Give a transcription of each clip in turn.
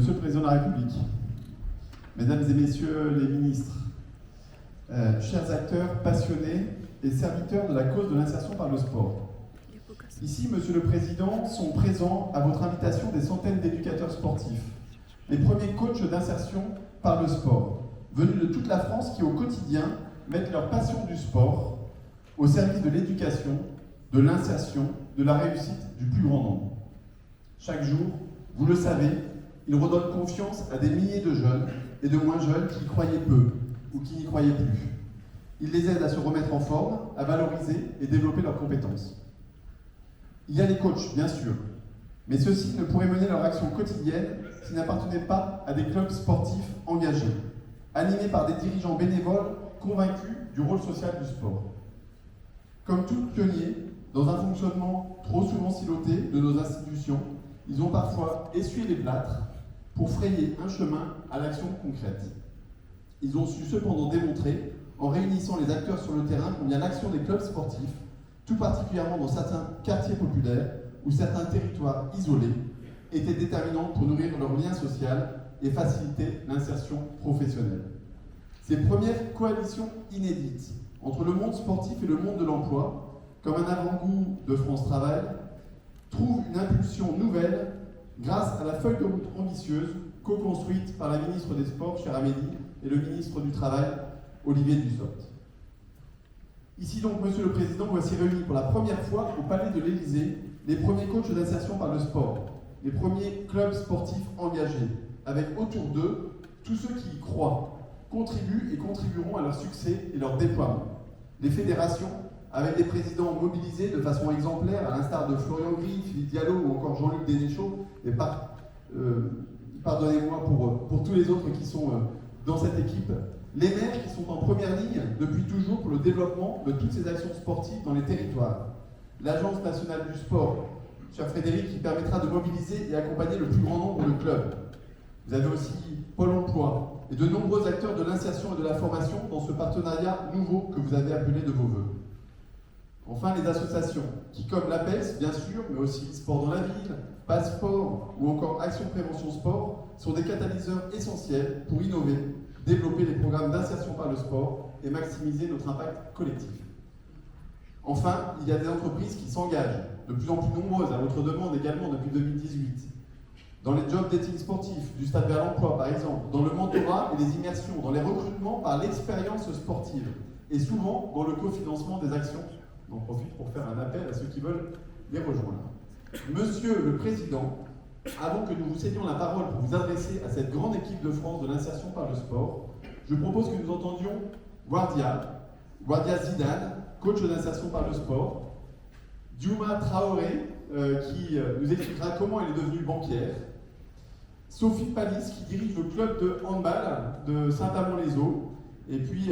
Monsieur le Président de la République, Mesdames et Messieurs les ministres, chers acteurs passionnés et serviteurs de la cause de l'insertion par le sport. Ici, Monsieur le Président, sont présents à votre invitation des centaines d'éducateurs sportifs, les premiers coachs d'insertion par le sport, venus de toute la France qui, au quotidien, mettent leur passion du sport au service de l'éducation, de l'insertion, de la réussite du plus grand nombre. Chaque jour, vous le savez, ils redonnent confiance à des milliers de jeunes et de moins jeunes qui y croyaient peu ou qui n'y croyaient plus. Ils les aident à se remettre en forme, à valoriser et développer leurs compétences. Il y a les coachs, bien sûr, mais ceux-ci ne pourraient mener leur action quotidienne s'ils n'appartenaient pas à des clubs sportifs engagés, animés par des dirigeants bénévoles convaincus du rôle social du sport. Comme tout pionnier, dans un fonctionnement trop souvent siloté de nos institutions, ils ont parfois essuyé les plâtres pour frayer un chemin à l'action concrète. Ils ont su cependant démontrer, en réunissant les acteurs sur le terrain, combien l'action des clubs sportifs, tout particulièrement dans certains quartiers populaires ou certains territoires isolés, était déterminante pour nourrir leur lien social et faciliter l'insertion professionnelle. Ces premières coalitions inédites entre le monde sportif et le monde de l'emploi, comme un avant-goût de France Travail, trouvent une impulsion nouvelle grâce à la feuille de route ambitieuse co-construite par la ministre des Sports, chère Amélie, et le ministre du Travail, Olivier Dussopt. Ici donc, Monsieur le Président, voici réunis pour la première fois au Palais de l'Élysée les premiers coachs d'insertion par le sport, les premiers clubs sportifs engagés, avec autour d'eux tous ceux qui y croient, contribuent et contribueront à leur succès et leur déploiement. Les fédérations, avec des présidents mobilisés de façon exemplaire, à l'instar de Florian Gris, Philippe Diallo ou encore Jean-Luc Dénéchaud, et pardonnez-moi pour tous les autres qui sont dans cette équipe, les maires qui sont en première ligne depuis toujours pour le développement de toutes ces actions sportives dans les territoires, l'Agence nationale du sport, cher Frédéric, qui permettra de mobiliser et accompagner le plus grand nombre de clubs. Vous avez aussi Pôle emploi et de nombreux acteurs de l'insertion et de la formation dans ce partenariat nouveau que vous avez appelé de vos voeux. Enfin, les associations, qui comme l'APES, bien sûr, mais aussi Sport dans la ville, Passeport ou encore Action Prévention Sport, sont des catalyseurs essentiels pour innover, développer les programmes d'insertion par le sport et maximiser notre impact collectif. Enfin, il y a des entreprises qui s'engagent, de plus en plus nombreuses, à votre demande également depuis 2018, dans les job dating sportifs, du stade vers l'emploi par exemple, dans le mentorat et les immersions, dans les recrutements par l'expérience sportive, et souvent dans le cofinancement des actions. J'en profite pour faire un appel à ceux qui veulent les rejoindre. Monsieur le Président, avant que nous vous cédions la parole pour vous adresser à cette grande équipe de France de l'insertion par le sport, je propose que nous entendions Wardia Zidane, coach d'insertion par le sport, Diouma Traoré, qui nous expliquera comment elle est devenue banquière, Sophie Palis, qui dirige le club de handball de Saint-Amand-les-Eaux, et puis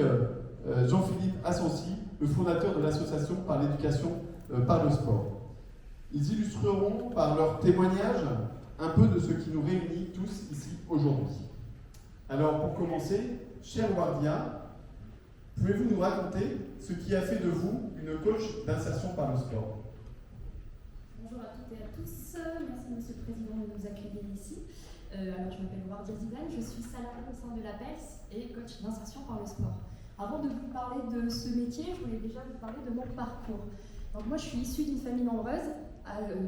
Jean-Philippe Assensi, le fondateur de l'association par l'éducation par le sport. Ils illustreront par leur témoignage un peu de ce qui nous réunit tous ici aujourd'hui. Alors pour commencer, cher Wardia, pouvez-vous nous raconter ce qui a fait de vous une coach d'insertion par le sport? Bonjour à toutes et à tous, merci Monsieur le Président de nous accueillir ici. Alors je m'appelle Wardia Zidane, je suis salariée au sein de l'APES et coach d'insertion par le sport. Avant de vous parler de ce métier, je voulais déjà vous parler de mon parcours. Donc moi je suis issue d'une famille nombreuse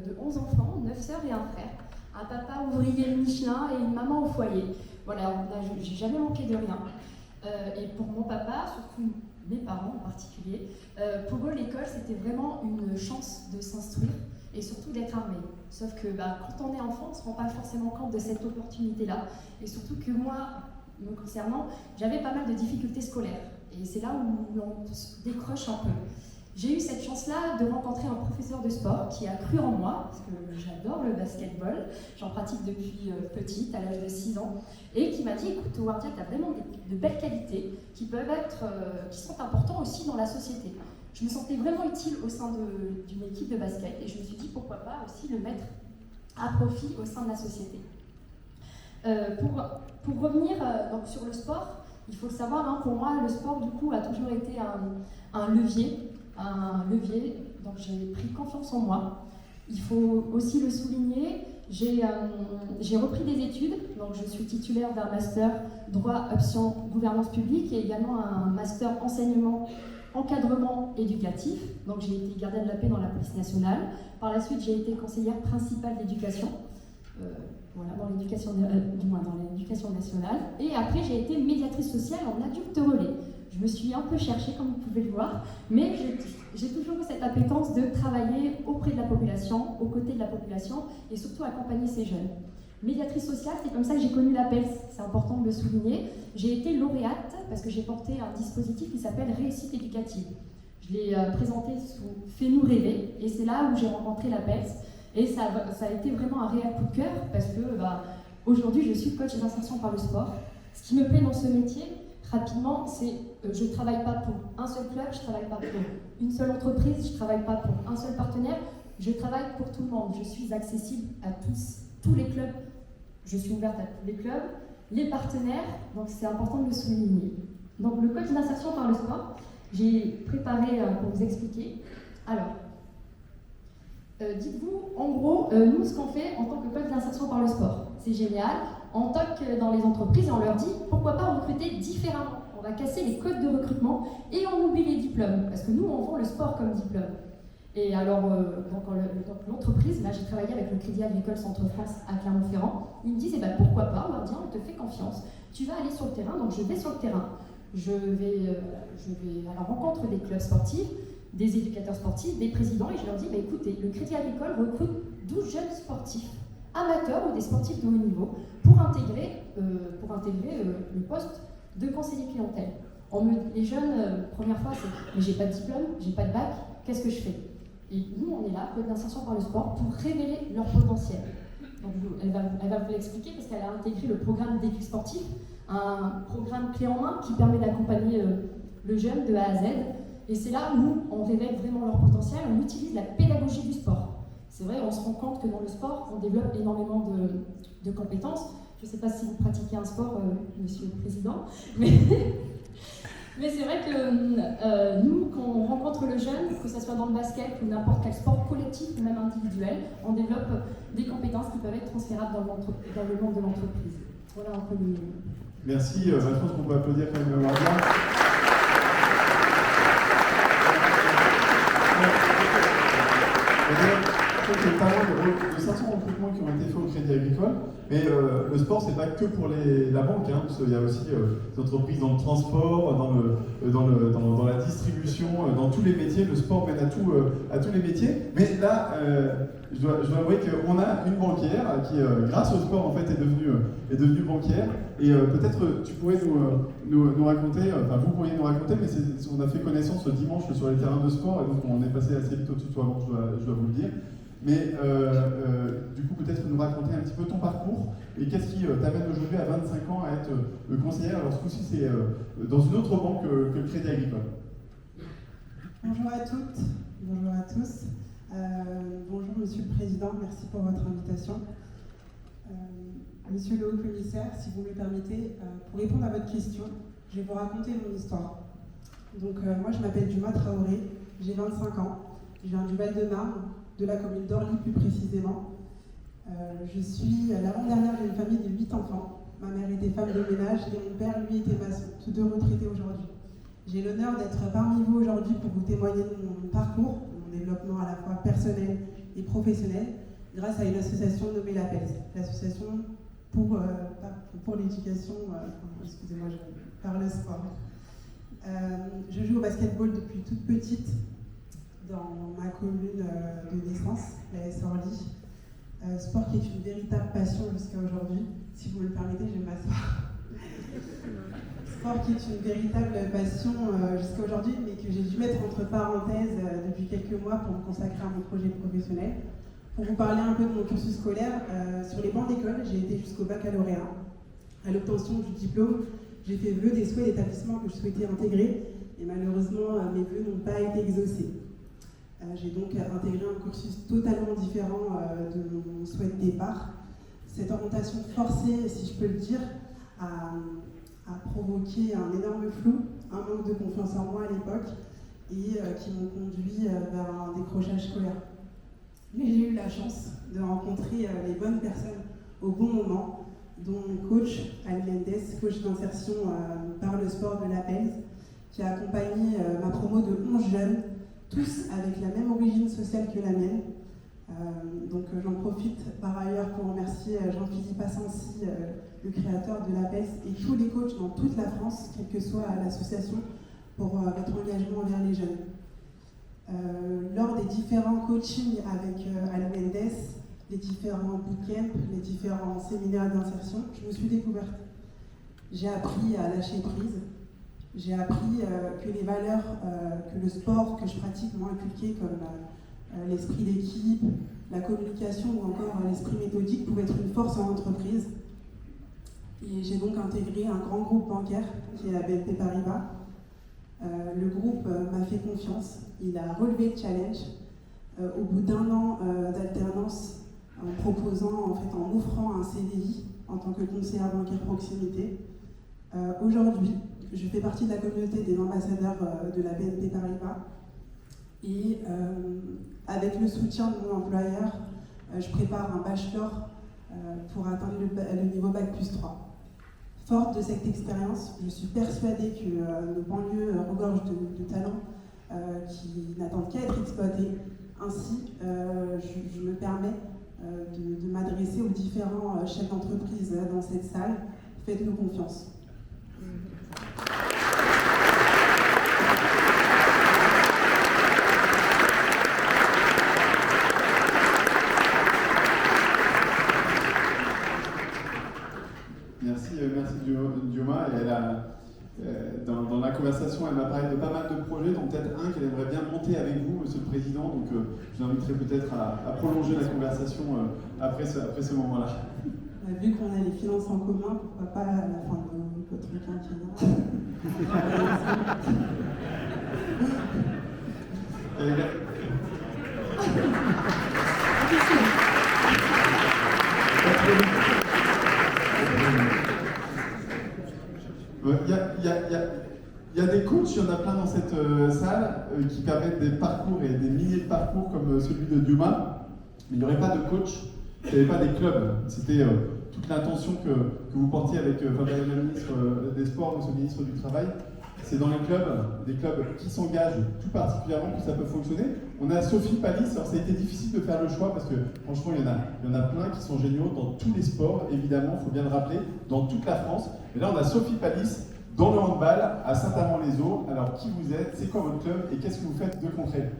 de 11 enfants, 9 sœurs et un frère. Un papa ouvrier Michelin et une maman au foyer. Voilà, j'ai jamais manqué de rien. Et pour mon papa, surtout mes parents en particulier, pour eux l'école c'était vraiment une chance de s'instruire et surtout d'être armé. Sauf que quand on est enfant, on ne se rend pas forcément compte de cette opportunité-là. Et surtout que moi, me concernant, j'avais pas mal de difficultés scolaires. Et c'est là où on se décroche un peu. J'ai eu cette chance-là de rencontrer un professeur de sport qui a cru en moi, parce que j'adore le basketball, j'en pratique depuis petite, à l'âge de 6 ans, et qui m'a dit, écoute Wardia, tu as vraiment de belles qualités qui sont importantes aussi dans la société. Je me sentais vraiment utile au sein d'une équipe de basket, et je me suis dit, pourquoi pas aussi le mettre à profit au sein de la société. Pour revenir donc sur le sport, il faut le savoir, pour moi, le sport du coup a toujours été un levier, donc j'ai pris confiance en moi. Il faut aussi le souligner, j'ai repris des études, donc je suis titulaire d'un master droit option gouvernance publique et également un master enseignement encadrement éducatif. Donc j'ai été gardienne de la paix dans la police nationale. Par la suite, j'ai été conseillère principale d'éducation, dans l'éducation nationale. Et après, j'ai été médiatrice sociale en adulte relais. Je me suis un peu cherchée, comme vous pouvez le voir, mais j'ai toujours eu cette appétence de travailler auprès de la population, aux côtés de la population, et surtout accompagner ces jeunes. Médiatrice sociale, c'est comme ça que j'ai connu la PELS, c'est important de le souligner. J'ai été lauréate parce que j'ai porté un dispositif qui s'appelle Réussite éducative. Je l'ai présenté sous Fais-nous rêver, et c'est là où j'ai rencontré la PELS. Et ça a été vraiment un réel coup de cœur parce que aujourd'hui je suis coach d'insertion par le sport. Ce qui me plaît dans ce métier, rapidement, c'est je ne travaille pas pour un seul club, je ne travaille pas pour une seule entreprise, je ne travaille pas pour un seul partenaire, je travaille pour tout le monde. Je suis accessible à tous les clubs, je suis ouverte à tous les clubs, les partenaires, donc c'est important de le souligner. Donc le coach d'insertion par le sport, j'ai préparé pour vous expliquer. Alors, dites-vous, en gros, nous, ce qu'on fait en tant que coach d'insertion par le sport, c'est génial. On toque dans les entreprises et on leur dit pourquoi pas recruter différemment. On va casser les codes de recrutement et on oublie les diplômes, parce que nous, on vend le sport comme diplôme. Et alors, donc l'entreprise, là, j'ai travaillé avec le Crédit Agricole Centre-France à Clermont-Ferrand. Ils me disent, pourquoi pas, on leur dit, on te fait confiance. Tu vas aller sur le terrain, donc je vais sur le terrain. Je vais à la rencontre des clubs sportifs, des éducateurs sportifs, des présidents, et je leur dis, écoutez, le Crédit Agricole recrute 12 jeunes sportifs, amateurs ou des sportifs de haut niveau, pour intégrer le poste de conseiller clientèle. Les jeunes, première fois, c'est « mais j'ai pas de diplôme, j'ai pas de bac, qu'est-ce que je fais ?» Et nous, on est là, coach d'insertion par le sport, pour révéler leur potentiel. Donc, elle va vous l'expliquer parce qu'elle a intégré le programme d'équipe sportif, un programme clé en main qui permet d'accompagner le jeune de A à Z. Et c'est là où on révèle vraiment leur potentiel, on utilise la pédagogie du sport. C'est vrai, on se rend compte que dans le sport, on développe énormément de compétences. Je ne sais pas si vous pratiquez un sport, Monsieur le Président, mais c'est vrai que nous, quand on rencontre le jeune, que ce soit dans le basket ou n'importe quel sport collectif ou même individuel, on développe des compétences qui peuvent être transférables dans le monde de l'entreprise. Voilà un peu le... Merci, je pense qu'on peut applaudir quand même Wardia. Il y a pas mal de 500 recrutements qui ont été faits au Crédit Agricole, mais le sport, c'est pas que pour la banque, parce qu'il y a aussi des entreprises dans le transport, dans la distribution, dans tous les métiers. Le sport mène à tous les métiers. Mais là, je dois avouer qu'on a une banquière qui, grâce au sport, en fait, est devenue banquière. Et peut-être tu pourrais nous raconter, vous pourriez nous raconter, mais on a fait connaissance ce dimanche sur les terrains de sport, et donc on est passé assez vite au tutoiement, je dois vous le dire. Mais du coup, peut-être nous raconter un petit peu ton parcours et qu'est-ce qui t'amène aujourd'hui à 25 ans à être conseillère. Alors ce coup-ci, c'est dans une autre banque que le Crédit Agricole. Bonjour à toutes, bonjour à tous. Bonjour Monsieur le Président, merci pour votre invitation. Monsieur le Haut-Commissaire, si vous me permettez, pour répondre à votre question, je vais vous raconter mon histoire. Donc moi je m'appelle Juma Traoré, j'ai 25 ans, je viens du Val-de-Marne, de la commune d'Orly plus précisément. Je suis l'avant-dernière d'une famille de 8 enfants. Ma mère était femme de ménage et mon père, lui, était maçon, tous deux retraités aujourd'hui. J'ai l'honneur d'être parmi vous aujourd'hui pour vous témoigner de mon parcours, de mon développement à la fois personnel et professionnel, grâce à une association nommée la PELS, l'association pour l'éducation, excusez-moi, par le sport. Je joue au basketball depuis toute petite, dans ma commune de naissance, la S. Orly. Sport qui est une véritable passion jusqu'à aujourd'hui. Si vous me le permettez, je vais m'asseoir. Sport qui est une véritable passion jusqu'à aujourd'hui, mais que j'ai dû mettre entre parenthèses depuis quelques mois pour me consacrer à mon projet professionnel. Pour vous parler un peu de mon cursus scolaire, sur les bancs d'école, j'ai été jusqu'au baccalauréat. À l'obtention du diplôme, j'ai fait vœu des souhaits d'établissement que je souhaitais intégrer, et malheureusement, mes vœux n'ont pas été exaucés. J'ai donc intégré un cursus totalement différent de mon souhait de départ. Cette orientation forcée, si je peux le dire, a provoqué un énorme flou, un manque de confiance en moi à l'époque, et qui m'ont conduit vers un décrochage scolaire. mais j'ai eu la chance de rencontrer les bonnes personnes au bon moment, dont coach Ali Mendes, coach d'insertion par le sport de l'APELS, qui a accompagné ma promo de 11 jeunes, tous avec la même origine sociale que la mienne. Donc j'en profite par ailleurs pour remercier Jean-Philippe Assensi, le créateur de l'APELS, et tous les coachs dans toute la France, quelle que soit l'association, pour votre engagement envers les jeunes. Lors des différents coachings avec Ali Mendes, les différents bootcamps, les différents séminaires d'insertion, je me suis découverte. J'ai appris à lâcher prise. J'ai appris que les valeurs que le sport que je pratique m'a inculquées, comme l'esprit d'équipe, la communication ou encore l'esprit méthodique, pouvaient être une force en entreprise. Et j'ai donc intégré un grand groupe bancaire qui est la BNP Paribas. Le groupe m'a fait confiance. Il a relevé le challenge. Au bout d'un an d'alternance, en proposant, en offrant un CDI en tant que conseillère bancaire proximité. Aujourd'hui, je fais partie de la communauté des ambassadeurs de la BNP Paribas et avec le soutien de mon employeur, je prépare un bachelor pour atteindre le niveau Bac plus 3. Forte de cette expérience, je suis persuadée que nos banlieues regorgent de talents qui n'attendent qu'à être exploités. Ainsi, je me permets de m'adresser aux différents chefs d'entreprise dans cette salle. Faites-nous confiance. Merci Dioma. Et elle a, dans la conversation, elle m'a parlé de pas mal de projets, dont peut-être un qu'elle aimerait bien monter avec vous, Monsieur le Président. Donc je vous inviterai peut-être à prolonger la conversation après ce moment-là. Vu qu'on a les finances en commun, pourquoi pas à la fin de votre quinquennat. Il y a des coachs, il y en a plein dans cette salle qui permettent des parcours et des milliers de parcours comme celui de Dioma, mais il n'y aurait pas de coach, il n'y avait pas des clubs. C'était toute l'intention que vous portiez avec Madame la ministre des Sports, Monsieur le ministre du Travail. C'est dans les clubs, des clubs qui s'engagent tout particulièrement que ça peut fonctionner. On a Sophie Palis, alors ça a été difficile de faire le choix parce que franchement il y en a plein qui sont géniaux dans tous les sports, évidemment, il faut bien le rappeler, dans toute la France. Et là on a Sophie Palis dans le handball à Saint-Amand-les-Eaux. Alors qui vous êtes, c'est quoi votre club et qu'est-ce que vous faites de concret?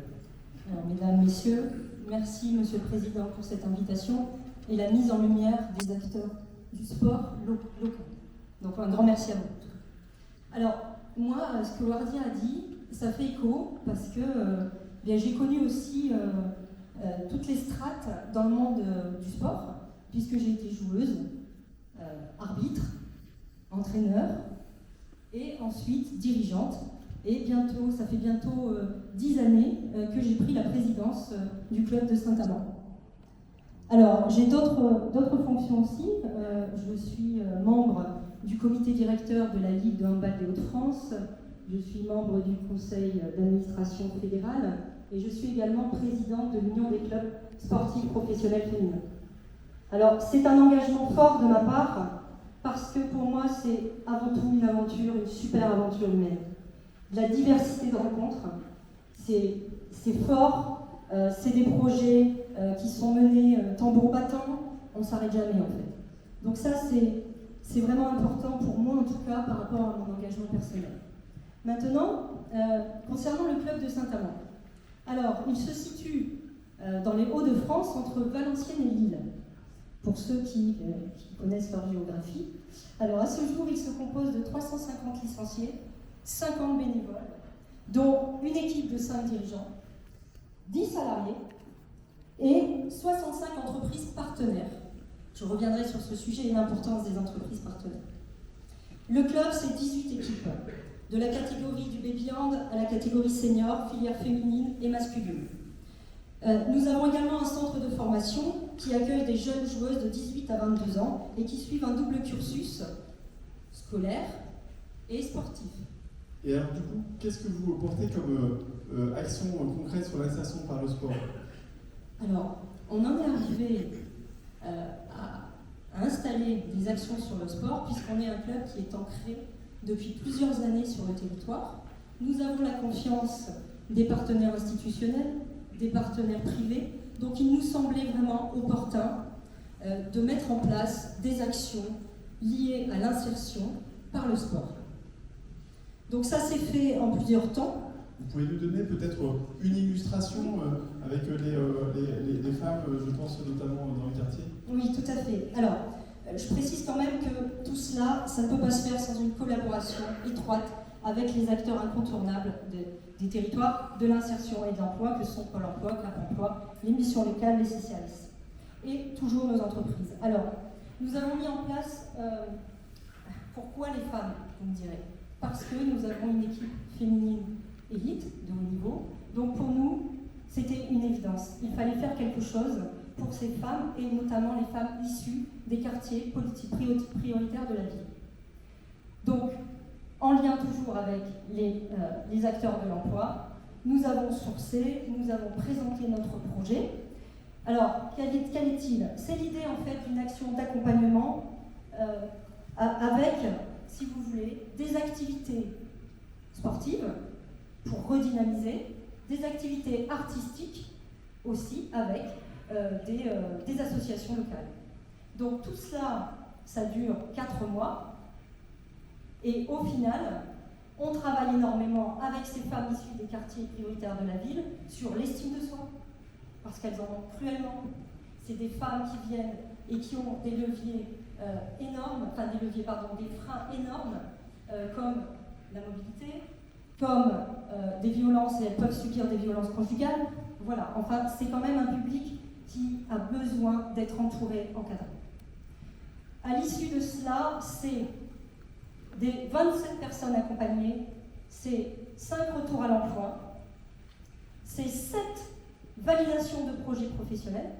Alors, mesdames, messieurs, merci Monsieur le Président pour cette invitation et la mise en lumière des acteurs du sport local. Donc un grand merci à vous. Alors, moi, ce que Wardy a dit, ça fait écho parce que j'ai connu aussi toutes les strates dans le monde du sport, puisque j'ai été joueuse, arbitre, entraîneur et ensuite dirigeante. Et bientôt, ça fait bientôt 10 années que j'ai pris la présidence du club de Saint-Amand. Alors, j'ai d'autres fonctions aussi. Je suis membre du comité directeur de la Ligue de handball des Hauts-de-France. Je suis membre du conseil d'administration fédérale et je suis également présidente de l'Union des clubs sportifs professionnels féminins. Alors, c'est un engagement fort de ma part parce que pour moi, c'est avant tout une aventure, une super aventure humaine. De la diversité de rencontres, c'est fort, c'est des projets qui sont menés tambour battant, on ne s'arrête jamais en fait. Donc ça, c'est vraiment important pour moi en tout cas par rapport à mon engagement personnel. Maintenant, concernant le club de Saint-Amand. Alors, il se situe dans les Hauts-de-France entre Valenciennes et Lille, pour ceux qui connaissent leur géographie. Alors, à ce jour, il se compose de 350 licenciés, 50 bénévoles, dont une équipe de 5 dirigeants, 10 salariés et 65 entreprises partenaires. Je reviendrai sur ce sujet et l'importance des entreprises partenaires. Le club, c'est 18 équipes, de la catégorie du baby hand à la catégorie senior, filière féminine et masculine. Nous avons également un centre de formation qui accueille des jeunes joueuses de 18 à 22 ans et qui suivent un double cursus scolaire et sportif. Et alors du coup, qu'est-ce que vous portez comme action concrète sur l'insertion par le sport? Alors, on en est arrivé à installer des actions sur le sport, puisqu'on est un club qui est ancré depuis plusieurs années sur le territoire. Nous avons la confiance des partenaires institutionnels, des partenaires privés, donc il nous semblait vraiment opportun de mettre en place des actions liées à l'insertion par le sport. Donc ça s'est fait en plusieurs temps. Vous pouvez nous donner peut-être une illustration avec les femmes, je pense notamment dans le quartier? Oui, tout à fait. Alors, je précise quand même que tout cela, ça ne peut pas se faire sans une collaboration étroite avec les acteurs incontournables des territoires de l'insertion et de l'emploi, que sont Pôle emploi, Cap emploi, les missions locales, les CCAS, et toujours nos entreprises. Alors, nous avons mis en place, pourquoi les femmes, vous me direz? Parce que nous avons une équipe féminine élite, de haut niveau, donc pour nous, c'était une évidence. Il fallait faire quelque chose pour ces femmes, et notamment les femmes issues des quartiers politiques prioritaires de la ville. Donc, en lien toujours avec les acteurs de l'emploi, nous avons sourcé, nous avons présenté notre projet. Alors, quel est-il? C'est l'idée en fait d'une action d'accompagnement avec, si vous voulez, des activités sportives pour redynamiser, des activités artistiques aussi avec des associations locales. Donc tout cela, ça dure 4 mois. Et au final, on travaille énormément avec ces femmes issues des quartiers prioritaires de la ville sur l'estime de soi, parce qu'elles en ont cruellement. C'est des femmes qui viennent et qui ont des leviers énormes, des freins énormes, comme la mobilité, comme des violences, et elles peuvent subir des violences conjugales. Voilà, enfin, c'est quand même un public qui a besoin d'être entouré, encadré. À l'issue de cela, c'est des 27 personnes accompagnées, c'est 5 retours à l'emploi, c'est 7 validations de projets professionnels,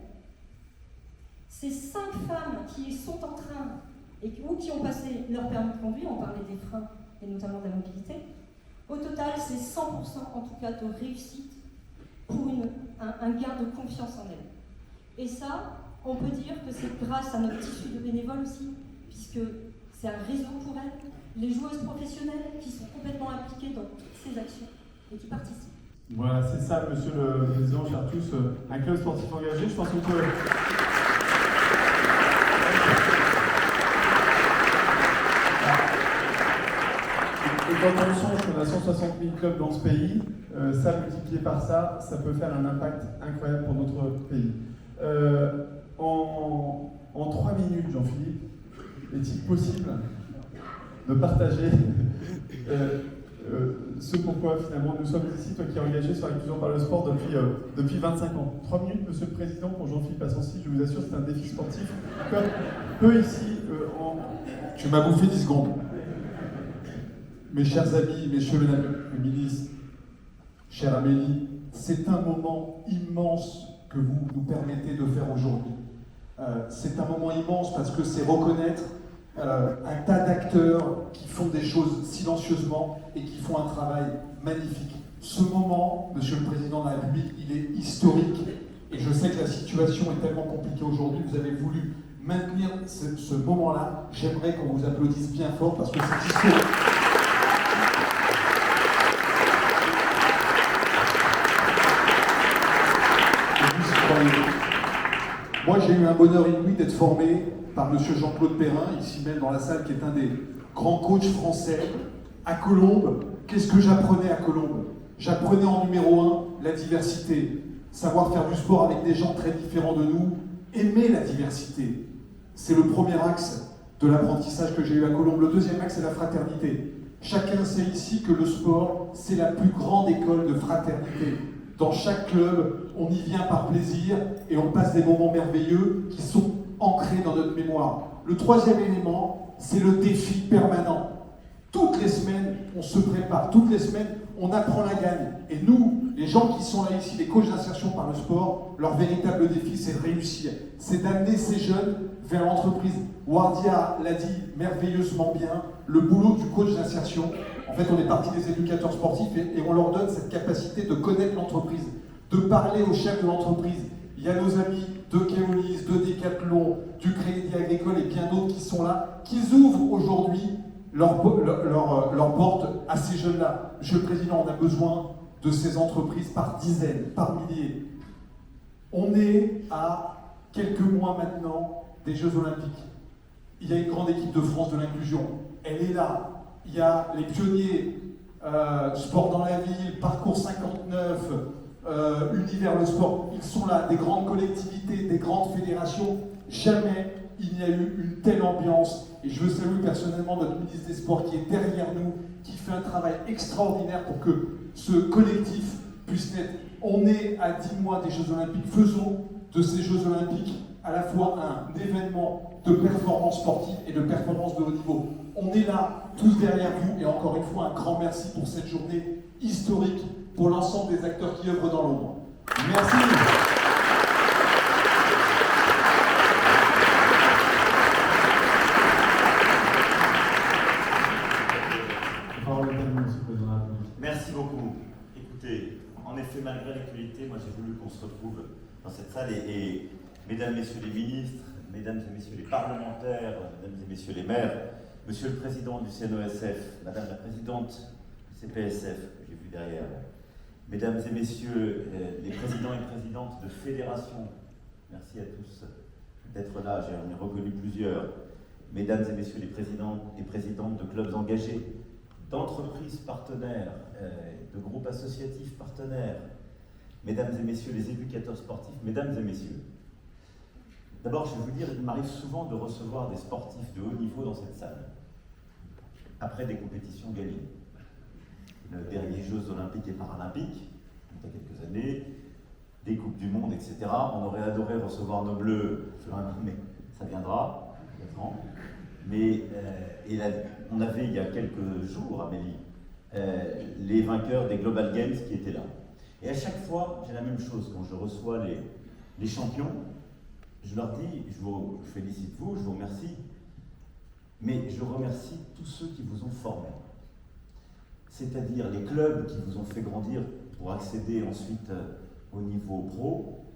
c'est 5 femmes qui sont en train, ou qui ont passé leur permis de conduire, on parlait des freins et notamment de la mobilité. Au total, c'est 100% en tout cas de réussite pour un gain de confiance en elles. Et ça, on peut dire que c'est grâce à notre tissu de bénévoles aussi, puisque c'est un réseau pour elles, les joueuses professionnelles qui sont complètement impliquées dans toutes ces actions et qui participent. Voilà, c'est ça, monsieur le président, chers tous, un club sportif engagé. Je pense qu'on peut... Et quand on songe qu'on a 160 000 clubs dans ce pays, ça multiplié par ça, ça peut faire un impact incroyable pour notre pays. En 3 minutes, Jean-Philippe, est-il possible de partager ce pourquoi finalement nous sommes ici, toi qui es engagé sur l'inclusion par le sport depuis 25 ans. 3 minutes, monsieur le président, pour Jean-Philippe Assensi, je vous assure, c'est un défi sportif. Comme peu ici Tu m'as bouffé 10 secondes. Mes chers amis, messieurs les ministres, chère Amélie, c'est un moment immense que vous nous permettez de faire aujourd'hui. C'est un moment immense parce que c'est reconnaître un tas d'acteurs qui font des choses silencieusement et qui font un travail magnifique. Ce moment, monsieur le président de la République, il est historique et je sais que la situation est tellement compliquée aujourd'hui, vous avez voulu maintenir ce moment-là. J'aimerais qu'on vous applaudisse bien fort parce que c'est historique. Moi, j'ai eu un bonheur inouï d'être formé par monsieur Jean-Claude Perrin, ici même dans la salle, qui est un des grands coachs français. À Colombes, qu'est-ce que j'apprenais à Colombes? J'apprenais en numéro 1 la diversité, savoir faire du sport avec des gens très différents de nous, aimer la diversité. C'est le premier axe de l'apprentissage que j'ai eu à Colombes. Le deuxième axe, c'est la fraternité. Chacun sait ici que le sport, c'est la plus grande école de fraternité. Dans chaque club, on y vient par plaisir et on passe des moments merveilleux qui sont ancrés dans notre mémoire. Le troisième élément, c'est le défi permanent. Toutes les semaines, on se prépare. Toutes les semaines, on apprend la gagne. Et nous, les gens qui sont là ici, les coachs d'insertion par le sport, leur véritable défi, c'est de réussir. C'est d'amener ces jeunes vers l'entreprise. Wardia l'a dit merveilleusement bien, le boulot du coach d'insertion. En fait, on est parti des éducateurs sportifs et on leur donne cette capacité de connaître l'entreprise, de parler au chef de l'entreprise. Il y a nos amis de Keolis, de Decathlon, du Crédit Agricole et bien d'autres qui sont là, qui ouvrent aujourd'hui leurs portes à ces jeunes-là. Monsieur le Président, on a besoin de ces entreprises par dizaines, par milliers. On est à quelques mois maintenant des Jeux Olympiques. Il y a une grande équipe de France de l'inclusion. Elle est là. Il y a les pionniers Sport dans la ville, Parcours 59, Univers le sport. Ils sont là. Des grandes collectivités, des grandes fédérations. Jamais il n'y a eu une telle ambiance. Et je veux saluer personnellement notre ministre des Sports qui est derrière nous, qui fait un travail extraordinaire pour que ce collectif puisse naître. On est à 10 mois des Jeux Olympiques. Faisons de ces Jeux Olympiques à la fois un événement de performance sportive et de performance de haut niveau. On est là, tous derrière vous, et encore une fois, un grand merci pour cette journée historique pour l'ensemble des acteurs qui œuvrent dans l'ombre. Merci. Merci beaucoup. Écoutez, en effet, malgré l'actualité, moi j'ai voulu qu'on se retrouve dans cette salle et mesdames, messieurs les ministres, mesdames et messieurs les parlementaires, mesdames et messieurs les maires, monsieur le président du CNOSF, madame la présidente du CPSF, que j'ai vu derrière, mesdames et messieurs les présidents et présidentes de fédérations, merci à tous d'être là, j'en ai reconnu plusieurs, mesdames et messieurs les présidents et présidentes de clubs engagés, d'entreprises partenaires, de groupes associatifs partenaires, mesdames et messieurs les éducateurs sportifs, mesdames et messieurs. D'abord, je vais vous dire, il m'arrive souvent de recevoir des sportifs de haut niveau dans cette salle, après des compétitions gagnées. Le dernier Jeux Olympiques et Paralympiques, il y a quelques années, des Coupes du Monde, etc. On aurait adoré recevoir nos Bleus, mais ça viendra, peut-être. Mais on avait il y a quelques jours, Amélie, les vainqueurs des Global Games qui étaient là. Et à chaque fois, j'ai la même chose. Quand je reçois les champions, je leur dis, je vous félicite vous, je vous remercie, mais je remercie tous ceux qui vous ont formés. C'est-à-dire les clubs qui vous ont fait grandir pour accéder ensuite au niveau pro,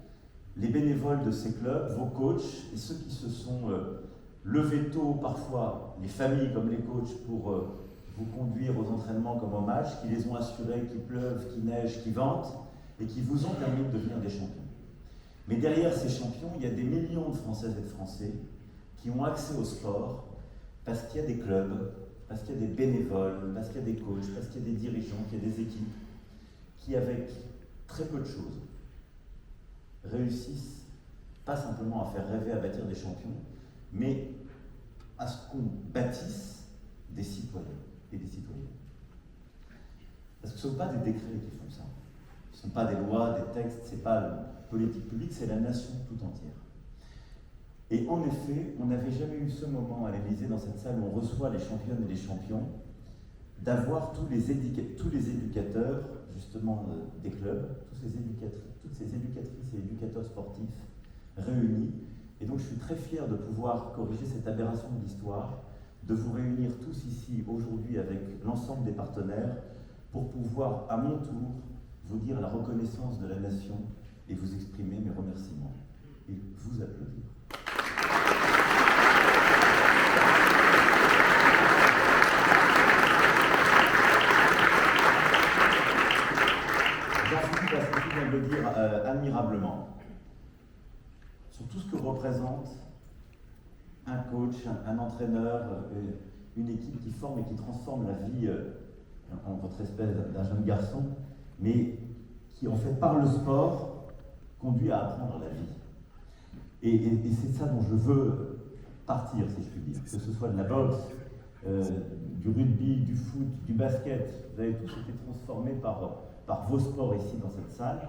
les bénévoles de ces clubs, vos coachs et ceux qui se sont levés tôt, parfois les familles comme les coachs pour vous conduire aux entraînements comme au match, qui les ont assurés qu'il pleuve, qu'il neige, qu'il vente, et qui vous ont permis de devenir des champions. Mais derrière ces champions, il y a des millions de Françaises et de Français qui ont accès au sport parce qu'il y a des clubs, parce qu'il y a des bénévoles, parce qu'il y a des coachs, parce qu'il y a des dirigeants, qu'il y a des équipes qui, avec très peu de choses, réussissent pas simplement à faire rêver, à bâtir des champions, mais à ce qu'on bâtisse des citoyens et des citoyennes. Parce que ce ne sont pas des décrets qui font ça. Ce ne sont pas des lois, des textes, ce n'est pas la politique publique, c'est la nation tout entière. Et en effet, on n'avait jamais eu ce moment à l'Élysée, dans cette salle où on reçoit les championnes et les champions, d'avoir toutes ces éducateurs, justement, des clubs, toutes ces éducatrices et éducateurs sportifs réunis. Et donc je suis très fier de pouvoir corriger cette aberration de l'histoire, de vous réunir tous ici aujourd'hui avec l'ensemble des partenaires pour pouvoir, à mon tour, vous dire la reconnaissance de la nation et vous exprimer mes remerciements et vous applaudir. J'en suis parce que je viens de le dire admirablement sur tout ce que représente un coach, un entraîneur, une équipe qui forme et qui transforme la vie en votre espèce d'un jeune garçon, mais qui en fait par le sport conduit à apprendre la vie. Et c'est ça dont je veux partir, si je puis dire, que ce soit de la boxe, du rugby, du foot, du basket. Vous avez tous été transformés par vos sports ici dans cette salle,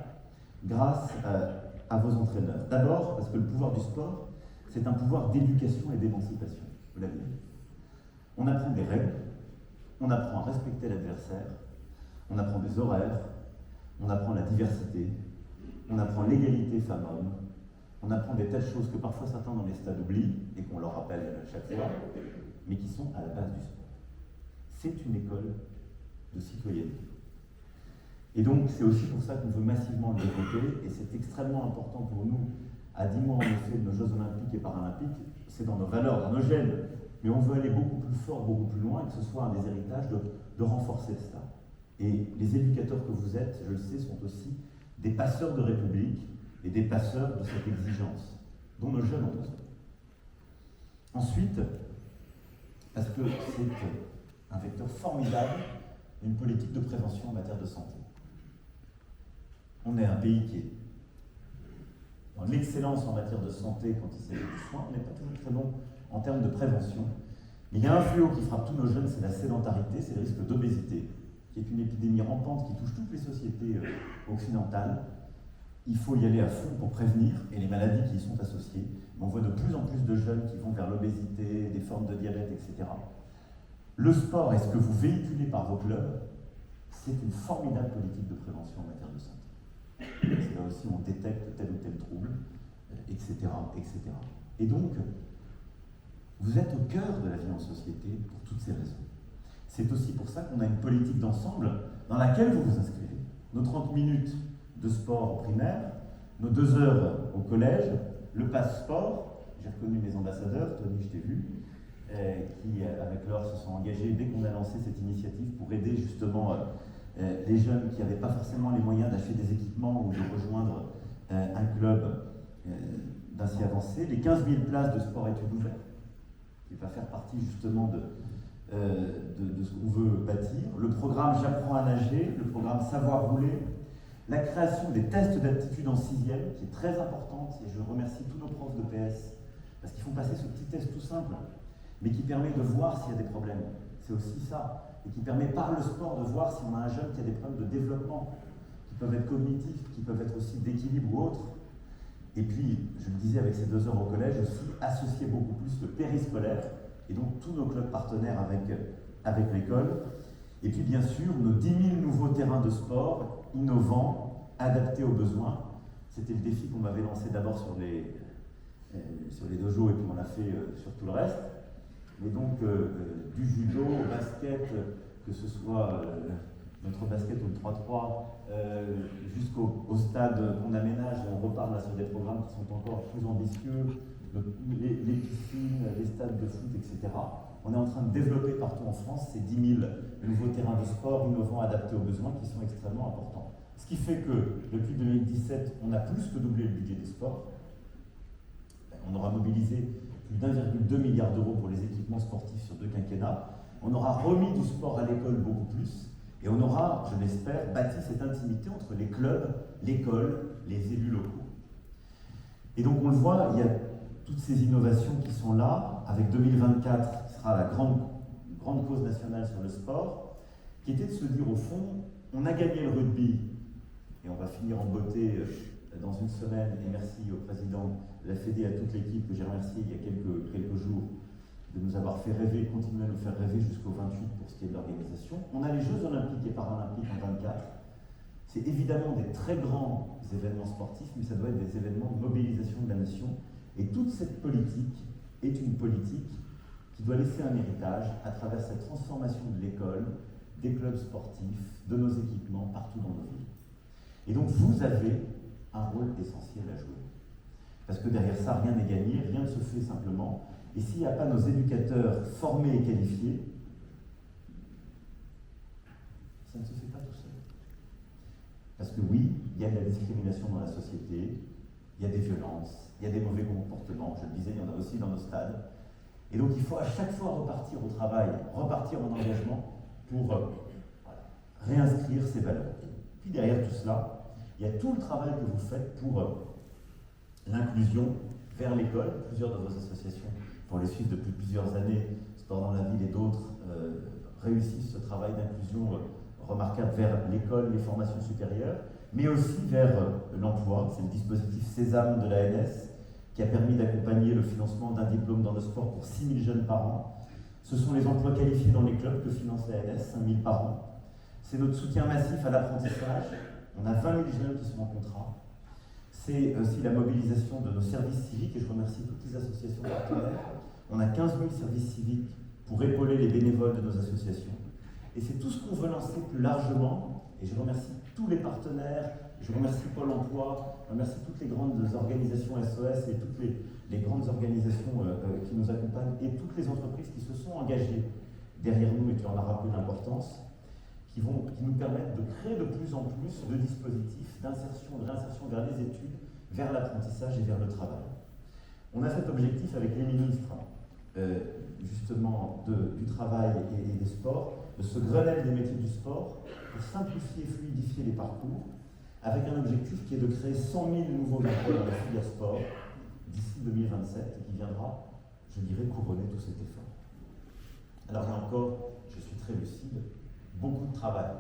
grâce à vos entraîneurs. D'abord, parce que le pouvoir du sport, c'est un pouvoir d'éducation et d'émancipation. Vous l'avez dit. On apprend des règles, on apprend à respecter l'adversaire, on apprend des horaires, on apprend la diversité, on apprend l'égalité femmes-hommes, on apprend des telles choses que parfois certains dans les stades oublient et qu'on leur rappelle chaque fois, mais qui sont à la base du sport. C'est une école de citoyenneté. Et donc, c'est aussi pour ça qu'on veut massivement le développer, et c'est extrêmement important pour nous, à 10 mois en effet de nos Jeux Olympiques et Paralympiques, c'est dans nos valeurs, dans nos gènes, mais on veut aller beaucoup plus fort, beaucoup plus loin, et que ce soit un des héritages de renforcer cela. Et les éducateurs que vous êtes, je le sais, sont aussi des passeurs de République et des passeurs de cette exigence, dont nos jeunes ont besoin. Ensuite, parce que c'est un vecteur formidable, une politique de prévention en matière de santé. On est un pays qui est dans l'excellence en matière de santé quand il s'agit de soins, on n'est pas toujours très bon en termes de prévention. Mais il y a un fléau qui frappe tous nos jeunes, c'est la sédentarité, c'est le risque d'obésité, qui est une épidémie rampante qui touche toutes les sociétés occidentales. Il faut y aller à fond pour prévenir, et les maladies qui y sont associées. On voit de plus en plus de jeunes qui vont vers l'obésité, des formes de diabète, etc. Le sport, est ce que vous véhiculez par vos clubs, c'est une formidable politique de prévention en matière de santé. C'est là aussi où on détecte tel ou tel trouble, etc., etc. Et donc, vous êtes au cœur de la vie en société pour toutes ces raisons. C'est aussi pour ça qu'on a une politique d'ensemble dans laquelle vous vous inscrivez. Nos 30 minutes de sport au primaire, nos 2 heures au collège, le passe sport, j'ai reconnu mes ambassadeurs, Tony, je t'ai vu, qui, avec Laure, se sont engagés dès qu'on a lancé cette initiative pour aider justement les jeunes qui n'avaient pas forcément les moyens d'acheter des équipements ou de rejoindre un club d'assez avancé. Les 15 000 places de sport-études ouvertes, qui va faire partie justement de ce qu'on veut bâtir. Le programme J'apprends à nager, le programme Savoir rouler, la création des tests d'aptitude en 6e, qui est très importante, et je remercie tous nos profs de PS, parce qu'ils font passer ce petit test tout simple, mais qui permet de voir s'il y a des problèmes. C'est aussi ça, et qui permet par le sport de voir si on a un jeune qui a des problèmes de développement, qui peuvent être cognitifs, qui peuvent être aussi d'équilibre ou autres. Et puis, je le disais avec ces 2 heures au collège aussi, associer beaucoup plus le périscolaire, et donc tous nos clubs partenaires avec l'école. Et puis bien sûr, nos 10 000 nouveaux terrains de sport, innovants, adaptés aux besoins. C'était le défi qu'on m'avait lancé d'abord sur les dojos, et puis on l'a fait sur tout le reste. Mais donc, du judo au basket, que ce soit notre basket ou le 3-3, jusqu'au stade qu'on aménage, et on repart là sur des programmes qui sont encore plus ambitieux, les piscines, les stades de foot, etc. On est en train de développer partout en France ces 10 000 nouveaux terrains de sport innovants adaptés aux besoins qui sont extrêmement importants. Ce qui fait que depuis 2017, on a plus que doublé le budget des sports. On aura mobilisé plus d'1,2 milliard d'euros pour les équipements sportifs sur 2 quinquennats. On aura remis du sport à l'école beaucoup plus. Et on aura, je l'espère, bâti cette intimité entre les clubs, l'école, les élus locaux. Et donc on le voit, il y a toutes ces innovations qui sont là, avec 2024, qui sera la grande cause nationale sur le sport, qui était de se dire au fond, on a gagné le rugby, et on va finir en beauté dans une semaine, et merci au président de la Fédé et à toute l'équipe que j'ai remercié il y a quelques jours de nous avoir fait rêver, continuer à nous faire rêver jusqu'au 28 pour ce qui est de l'organisation. On a les Jeux Olympiques et Paralympiques en 24. C'est évidemment des très grands événements sportifs, mais ça doit être des événements de mobilisation de la nation. Et toute cette politique est une politique qui doit laisser un héritage à travers cette transformation de l'école, des clubs sportifs, de nos équipements partout dans nos villes. Et donc vous avez un rôle essentiel à jouer. Parce que derrière ça, rien n'est gagné, rien ne se fait simplement. Et s'il n'y a pas nos éducateurs formés et qualifiés, ça ne se fait pas tout seul. Parce que oui, il y a de la discrimination dans la société, il y a des violences, il y a des mauvais comportements, je le disais, il y en a aussi dans nos stades. Et donc il faut à chaque fois repartir au travail, repartir en engagement pour réinscrire ces valeurs. Puis derrière tout cela, il y a tout le travail que vous faites pour l'inclusion vers l'école. Plusieurs de vos associations, pour les suivre depuis plusieurs années, Sport dans la ville et d'autres, réussissent ce travail d'inclusion remarquable vers l'école, les formations supérieures, mais aussi vers l'emploi. C'est le dispositif Sésame de l'ANS qui a permis d'accompagner le financement d'un diplôme dans le sport pour 6 000 jeunes par an. Ce sont les emplois qualifiés dans les clubs que finance l'ANS, 5 000 par an. C'est notre soutien massif à l'apprentissage. On a 20 000 jeunes qui sont en contrat. C'est aussi la mobilisation de nos services civiques, et je remercie toutes les associations partenaires. On a 15 000 services civiques pour épauler les bénévoles de nos associations. Et c'est tout ce qu'on veut lancer plus largement, et je remercie tous les partenaires. Je remercie Pôle emploi, je remercie toutes les grandes organisations SOS et toutes les grandes organisations qui nous accompagnent et toutes les entreprises qui se sont engagées derrière nous et qui en a rappelé l'importance, qui nous permettent de créer de plus en plus de dispositifs d'insertion, de réinsertion vers les études, vers l'apprentissage et vers le travail. On a cet objectif avec les ministres, justement, du travail et des sports, de ce Grenelle des métiers du sport, pour simplifier et fluidifier les parcours, avec un objectif qui est de créer 100 000 nouveaux emplois dans la filière sport d'ici 2027 et qui viendra, je dirais, couronner tout cet effort. Alors là encore, je suis très lucide, beaucoup de travail.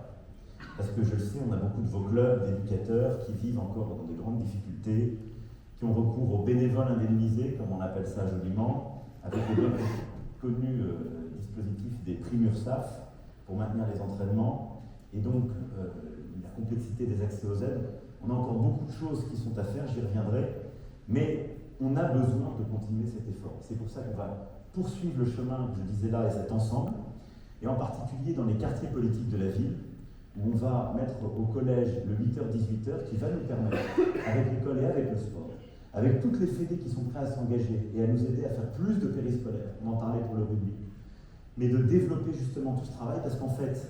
Parce que je le sais, on a beaucoup de vos clubs d'éducateurs qui vivent encore dans de grandes difficultés, qui ont recours aux bénévoles indemnisés, comme on appelle ça joliment, avec le bien connu dispositif des primes URSSAF pour maintenir les entraînements, et donc la complexité des accès aux aides. On a encore beaucoup de choses qui sont à faire, j'y reviendrai, mais on a besoin de continuer cet effort. C'est pour ça qu'on va poursuivre le chemin que je disais là et cet ensemble, et en particulier dans les quartiers politiques de la ville, où on va mettre au collège le 8h-18h qui va nous permettre, avec l'école et avec le sport, avec toutes les fédés qui sont prêts à s'engager et à nous aider à faire plus de périscolaires, on en parlait pour le rugby, mais de développer justement tout ce travail, parce qu'en fait,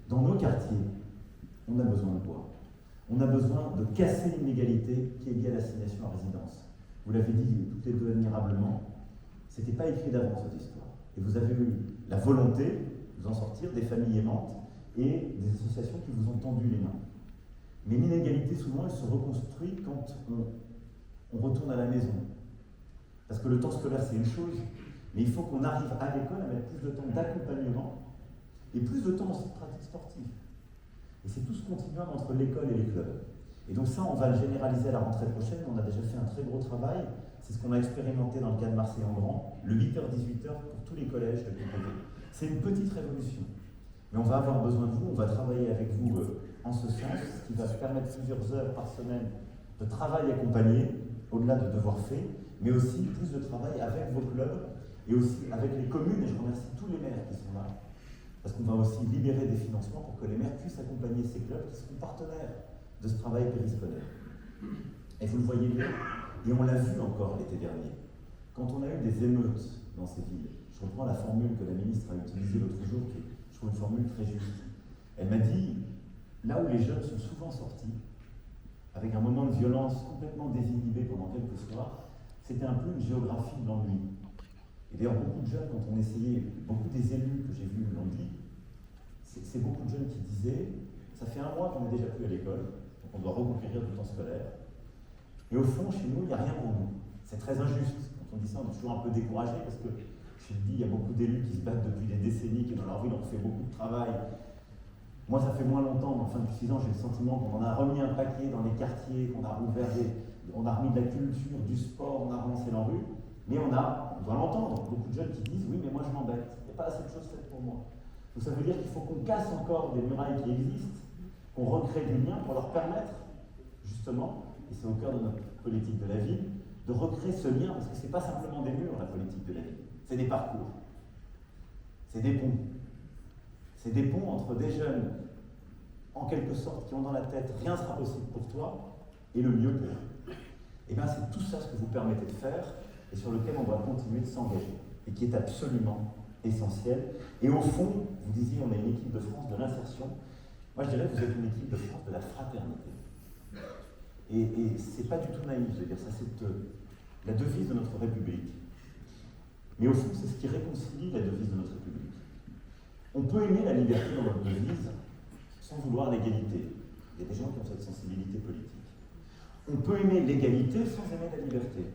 dans nos quartiers, on a besoin de bois. On a besoin de casser l'inégalité qui est liée à l'assignation à résidence. Vous l'avez dit toutes les deux admirablement, c'était pas écrit d'avance cette histoire. Et vous avez eu la volonté de vous en sortir, des familles aimantes et des associations qui vous ont tendu les mains. Mais l'inégalité, souvent, elle se reconstruit quand on retourne à la maison. Parce que le temps scolaire, c'est une chose, mais il faut qu'on arrive à l'école à mettre plus de temps d'accompagnement et plus de temps aussi de pratique sportive. Et c'est tout ce continuum entre l'école et les clubs. Et donc ça, on va le généraliser à la rentrée prochaine. On a déjà fait un très gros travail. C'est ce qu'on a expérimenté dans le cas de Marseille-en-Grand, le 8h-18h pour tous les collèges de PPV. C'est une petite révolution. Mais on va avoir besoin de vous, on va travailler avec vous en ce sens, ce qui va permettre plusieurs heures par semaine de travail accompagné, au-delà de devoirs faits, mais aussi plus de travail avec vos clubs et aussi avec les communes. Et je remercie tous les maires qui sont là, parce qu'on va aussi libérer des financements pour que les maires puissent accompagner ces clubs qui sont partenaires de ce travail périscolaire. Et vous le voyez bien, et on l'a vu encore l'été dernier, quand on a eu des émeutes dans ces villes. Je reprends la formule que la ministre a utilisée l'autre jour, qui est, je trouve, une formule très juste. Elle m'a dit, là où les jeunes sont souvent sortis, avec un moment de violence complètement désinhibé pendant quelques soirs, c'était un peu une géographie de l'ennui. Et d'ailleurs, beaucoup de jeunes, quand on essayait, beaucoup des élus que j'ai vus l'ont dit, c'est beaucoup de jeunes qui disaient, ça fait un mois qu'on n'est déjà plus à l'école, donc on doit reconquérir du temps scolaire. Et au fond, chez nous, il n'y a rien pour nous. C'est très injuste. Quand on dit ça, on est toujours un peu découragé, parce que, je le dis, il y a beaucoup d'élus qui se battent depuis des décennies, qui dans leur ville ont fait beaucoup de travail. Moi, ça fait moins longtemps, mais enfin, depuis 6 ans, j'ai le sentiment qu'on en a remis un paquet dans les quartiers, qu'on a rouvert on a remis de la culture, du sport, on a relancé l'ANRU, mais on doit l'entendre, beaucoup de jeunes qui disent, oui, mais moi je m'embête, il n'y a pas assez de choses faites pour moi. Donc ça veut dire qu'il faut qu'on casse encore des murailles qui existent, qu'on recrée du lien pour leur permettre, justement, et c'est au cœur de notre politique de la ville, de recréer ce lien, parce que ce n'est pas simplement des murs, la politique de la ville, c'est des parcours, c'est des ponts. C'est des ponts entre des jeunes, en quelque sorte, qui ont dans la tête « rien ne sera possible pour toi » et le mieux pour eux. Et bien c'est tout ça ce que vous permettez de faire et sur lequel on doit continuer de s'engager et qui est absolument essentiel. Et au fond, vous disiez on est une équipe de France de l'insertion. Moi je dirais que vous êtes une équipe de France de la fraternité. Et c'est pas du tout naïf de dire ça, c'est la devise de notre République. Mais au fond, c'est ce qui réconcilie la devise de notre République. On peut aimer la liberté dans notre devise sans vouloir l'égalité. Il y a des gens qui ont cette sensibilité politique. On peut aimer l'égalité sans aimer la liberté.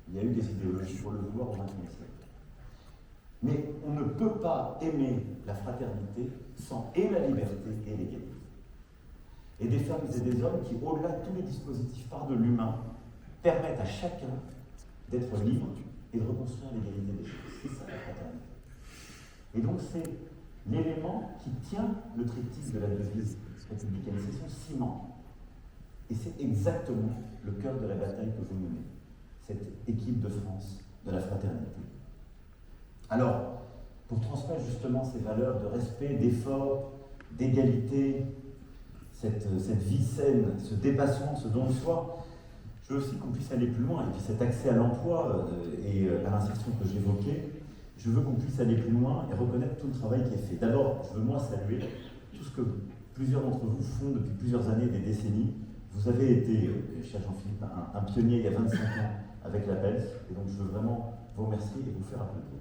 Il y a eu des idéologies pour le vouloir au XXe siècle. Mais on ne peut pas aimer la fraternité sans et la liberté et l'égalité. Et des femmes et des hommes qui, au-delà de tous les dispositifs par de l'humain, permettent à chacun d'être libre et de reconstruire l'égalité des choses. C'est ça la fraternité. Et donc c'est l'élément qui tient le triptyque de la devise républicaine, c'est son ciment. Et c'est exactement le cœur de la bataille que vous menez, cette équipe de France de la fraternité. Alors, pour transmettre justement ces valeurs de respect, d'effort, d'égalité, cette vie saine, ce dépassement, ce don de soi. Je veux aussi qu'on puisse aller plus loin, et puis cet accès à l'emploi et à l'insertion que j'évoquais, je veux qu'on puisse aller plus loin et reconnaître tout le travail qui est fait. D'abord, je veux moi saluer tout ce que plusieurs d'entre vous font depuis plusieurs années, des décennies. Vous avez été, cher Jean-Philippe, un pionnier il y a 25 ans avec la PELS, et donc je veux vraiment vous remercier et vous faire applaudir.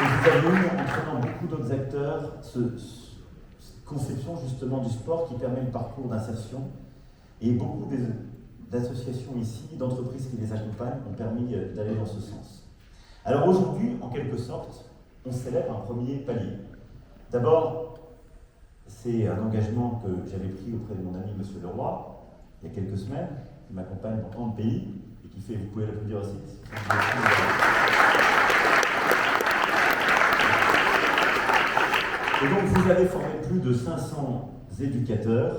Et vous avez eu, en prenant beaucoup d'autres acteurs, cette conception justement du sport qui permet le parcours d'insertion. Et beaucoup d'associations ici, d'entreprises qui les accompagnent, ont permis d'aller dans ce sens. Alors aujourd'hui, en quelque sorte, on célèbre un premier palier. D'abord, c'est un engagement que j'avais pris auprès de mon ami M. Leroy, il y a quelques semaines, qui m'accompagne dans tant de pays, et qui fait, vous pouvez l'applaudir aussi. Et donc vous avez formé plus de 500 éducateurs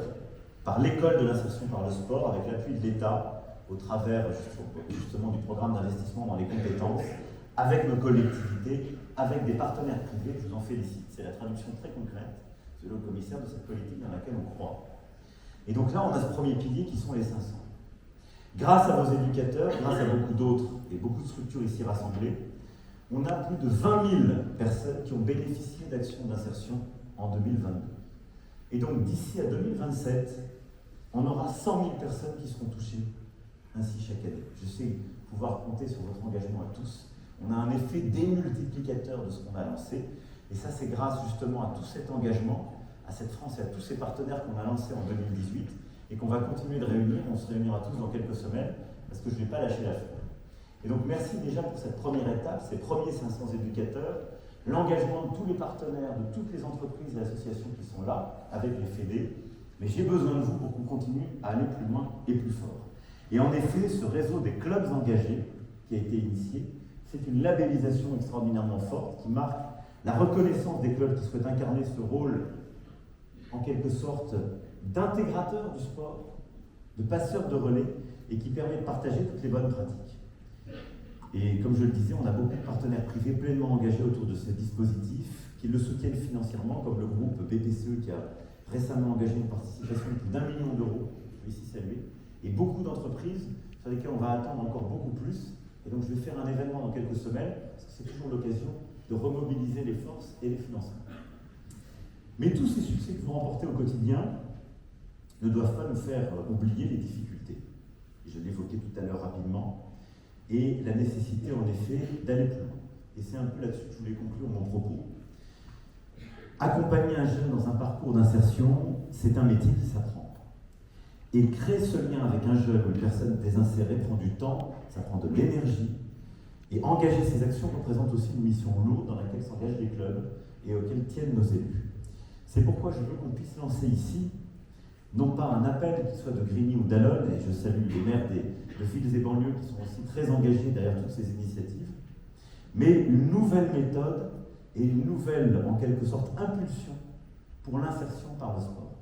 par l'école de l'insertion par le sport, avec l'appui de l'État, au travers justement du programme d'investissement dans les compétences, avec nos collectivités, avec des partenaires privés, je vous en félicite. C'est la traduction très concrète, selon le commissaire, de cette politique dans laquelle on croit. Et donc là, on a ce premier pilier qui sont les 500. Grâce à vos éducateurs, grâce à beaucoup d'autres et beaucoup de structures ici rassemblées, on a plus de 20 000 personnes qui ont bénéficié d'actions d'insertion en 2022. Et donc d'ici à 2027, on aura 100 000 personnes qui seront touchées ainsi chaque année. Je sais pouvoir compter sur votre engagement à tous. On a un effet démultiplicateur de ce qu'on a lancé. Et ça, c'est grâce justement à tout cet engagement, à cette France et à tous ces partenaires qu'on a lancés en 2018 et qu'on va continuer de réunir. On se réunira tous dans quelques semaines parce que je ne vais pas lâcher l'affaire. Et donc merci déjà pour cette première étape, ces premiers 500 éducateurs, l'engagement de tous les partenaires, de toutes les entreprises et associations qui sont là, avec les fédés. Mais j'ai besoin de vous pour qu'on continue à aller plus loin et plus fort. Et en effet, ce réseau des clubs engagés qui a été initié, c'est une labellisation extraordinairement forte qui marque la reconnaissance des clubs qui souhaitent incarner ce rôle, en quelque sorte, d'intégrateur du sport, de passeur de relais, et qui permet de partager toutes les bonnes pratiques. Et comme je le disais, on a beaucoup de partenaires privés pleinement engagés autour de ce dispositif, qui le soutiennent financièrement, comme le groupe BPCE qui a récemment engagé une participation de plus d'1 million d'euros, je vais ici saluer, et beaucoup d'entreprises sur lesquelles on va attendre encore beaucoup plus. Et donc je vais faire un événement dans quelques semaines, parce que c'est toujours l'occasion de remobiliser les forces et les financements. Mais tous ces succès que vous remportez au quotidien ne doivent pas nous faire oublier les difficultés. Et je l'évoquais tout à l'heure rapidement, et la nécessité en effet d'aller plus loin. Et c'est un peu là-dessus que je voulais conclure mon propos. Accompagner un jeune dans un parcours d'insertion, c'est un métier qui s'apprend. Et créer ce lien avec un jeune ou une personne désinsérée prend du temps, ça prend de l'énergie. Et engager ces actions représente aussi une mission lourde dans laquelle s'engagent les clubs et auxquels tiennent nos élus. C'est pourquoi je veux qu'on puisse lancer ici, non pas un appel qui soit de Grigny ou d'Allonne, et je salue les maires de villes et banlieues qui sont aussi très engagés derrière toutes ces initiatives, mais une nouvelle méthode et une nouvelle, en quelque sorte, impulsion pour l'insertion par le sport.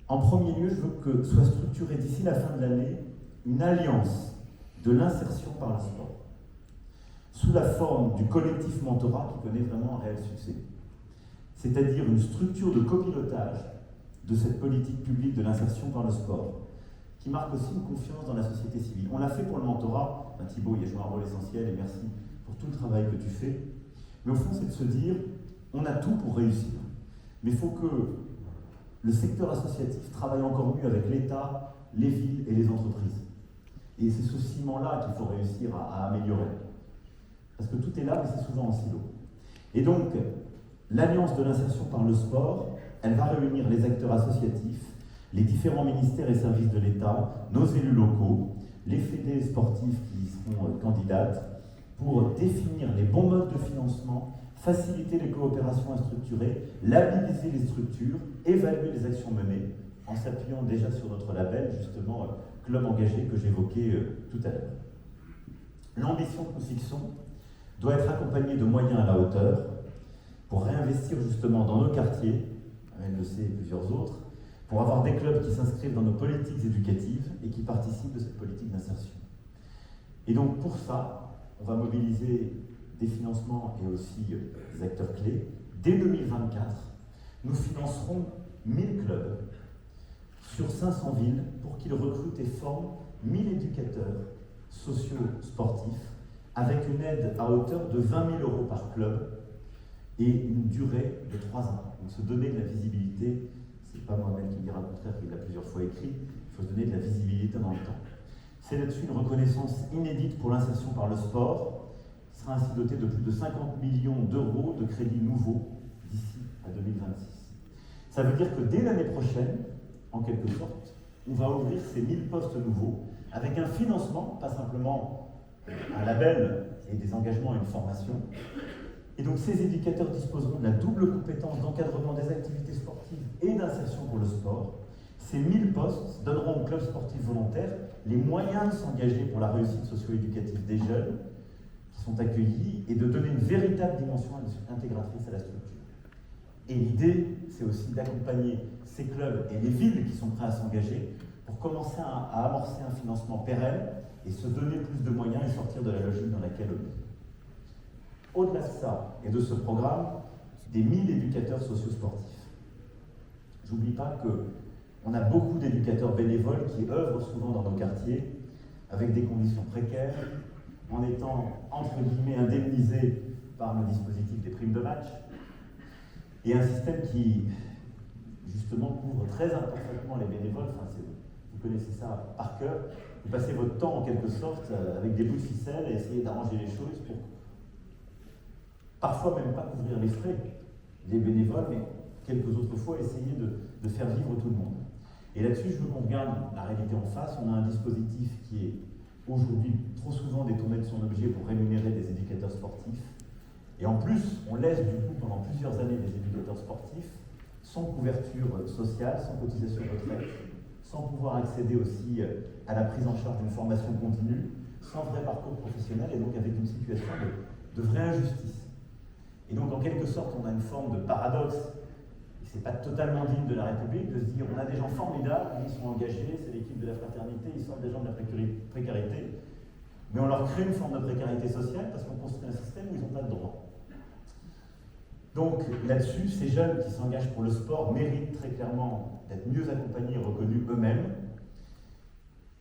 En premier lieu, je veux que soit structurée d'ici la fin de l'année une alliance de l'insertion par le sport, sous la forme du collectif mentorat qui connaît vraiment un réel succès. C'est-à-dire une structure de copilotage de cette politique publique de l'insertion par le sport, qui marque aussi une confiance dans la société civile. On l'a fait pour le mentorat, Thibaut y a joué un rôle essentiel et merci pour tout le travail que tu fais, mais au fond c'est de se dire, on a tout pour réussir, mais il faut que le secteur associatif travaille encore mieux avec l'État, les villes et les entreprises. Et c'est ce ciment-là qu'il faut réussir à améliorer. Parce que tout est là, mais c'est souvent en silo. Et donc, l'Alliance de l'insertion par le sport, elle va réunir les acteurs associatifs, les différents ministères et services de l'État, nos élus locaux, les fédés sportifs qui seront candidates, pour définir les bons modes de financement, faciliter les coopérations à structurer, labelliser les structures, évaluer les actions menées, en s'appuyant déjà sur notre label, justement, Club Engagé, que j'évoquais tout à l'heure. L'ambition que nous fixons doit être accompagnée de moyens à la hauteur, pour réinvestir justement dans nos quartiers, LEC et plusieurs autres, pour avoir des clubs qui s'inscrivent dans nos politiques éducatives et qui participent de cette politique d'insertion. Et donc pour ça, on va mobiliser des financements et aussi des acteurs clés. Dès 2024, nous financerons 1000 clubs sur 500 villes pour qu'ils recrutent et forment 1000 éducateurs sociaux sportifs avec une aide à hauteur de 20 000 € par club et une durée de 3 ans. Donc se donner de la visibilité, c'est pas moi-même qui me dira le contraire, qu'il l'a plusieurs fois écrit, il faut se donner de la visibilité dans le temps. C'est là-dessus une reconnaissance inédite pour l'insertion par le sport, qui sera ainsi dotée de plus de 50 millions d'euros de crédits nouveaux d'ici à 2026. Ça veut dire que dès l'année prochaine, en quelque sorte, on va ouvrir ces 1000 postes nouveaux avec un financement, pas simplement un label et des engagements et une formation. Et donc ces éducateurs disposeront de la double compétence d'encadrement des activités sportives et d'insertion pour le sport. Ces 1000 postes donneront aux clubs sportifs volontaires les moyens de s'engager pour la réussite socio-éducative des jeunes qui sont accueillis et de donner une véritable dimension intégratrice à la structure. Et l'idée, c'est aussi d'accompagner ces clubs et les villes qui sont prêts à s'engager pour commencer à amorcer un financement pérenne et se donner plus de moyens et sortir de la logique dans laquelle on est. Au-delà de ça et de ce programme, des 1000 éducateurs socio-sportifs. J'oublie pas qu'on a beaucoup d'éducateurs bénévoles qui œuvrent souvent dans nos quartiers avec des conditions précaires, en étant entre guillemets indemnisés par le dispositif des primes de match, et un système qui justement couvre très imparfaitement les bénévoles. Enfin, vous connaissez ça par cœur. Vous passez votre temps en quelque sorte avec des bouts de ficelle et essayer d'arranger les choses pour parfois même pas couvrir les frais des bénévoles, mais quelques autres fois essayer de faire vivre tout le monde. Et là-dessus, je veux qu'on regarde la réalité en face. On a un dispositif qui est aujourd'hui trop souvent détourné de son objet pour rémunérer des éducateurs sportifs. Et en plus, on laisse du coup pendant plusieurs années des éducateurs sportifs sans couverture sociale, sans cotisation retraite, sans pouvoir accéder aussi à la prise en charge d'une formation continue, sans vrai parcours professionnel et donc avec une situation de vraie injustice. Et donc en quelque sorte, on a une forme de paradoxe, et c'est pas totalement digne de la République de se dire on a des gens formidables, ils sont engagés, c'est l'équipe de la fraternité, ils sortent des gens de la précarité, mais on leur crée une forme de précarité sociale parce qu'on construit un système où ils n'ont pas de droits. Donc là-dessus, ces jeunes qui s'engagent pour le sport méritent très clairement d'être mieux accompagnés et reconnus eux-mêmes.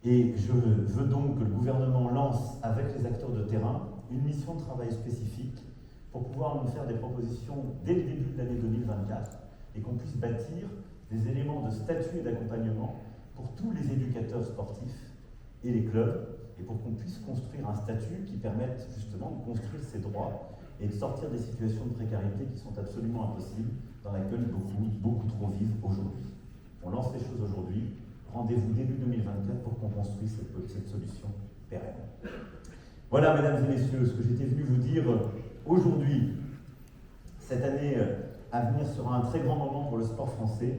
Et je veux donc que le gouvernement lance avec les acteurs de terrain une mission de travail spécifique pour pouvoir nous faire des propositions dès le début de l'année 2024 et qu'on puisse bâtir des éléments de statut et d'accompagnement pour tous les éducateurs sportifs et les clubs et pour qu'on puisse construire un statut qui permette justement de construire ces droits et de sortir des situations de précarité qui sont absolument impossibles, dans laquelle beaucoup trop vivent aujourd'hui. On lance les choses aujourd'hui, rendez-vous début 2024 pour qu'on construise cette solution pérenne. Voilà, mesdames et messieurs, ce que j'étais venu vous dire aujourd'hui. Cette année à venir sera un très grand moment pour le sport français.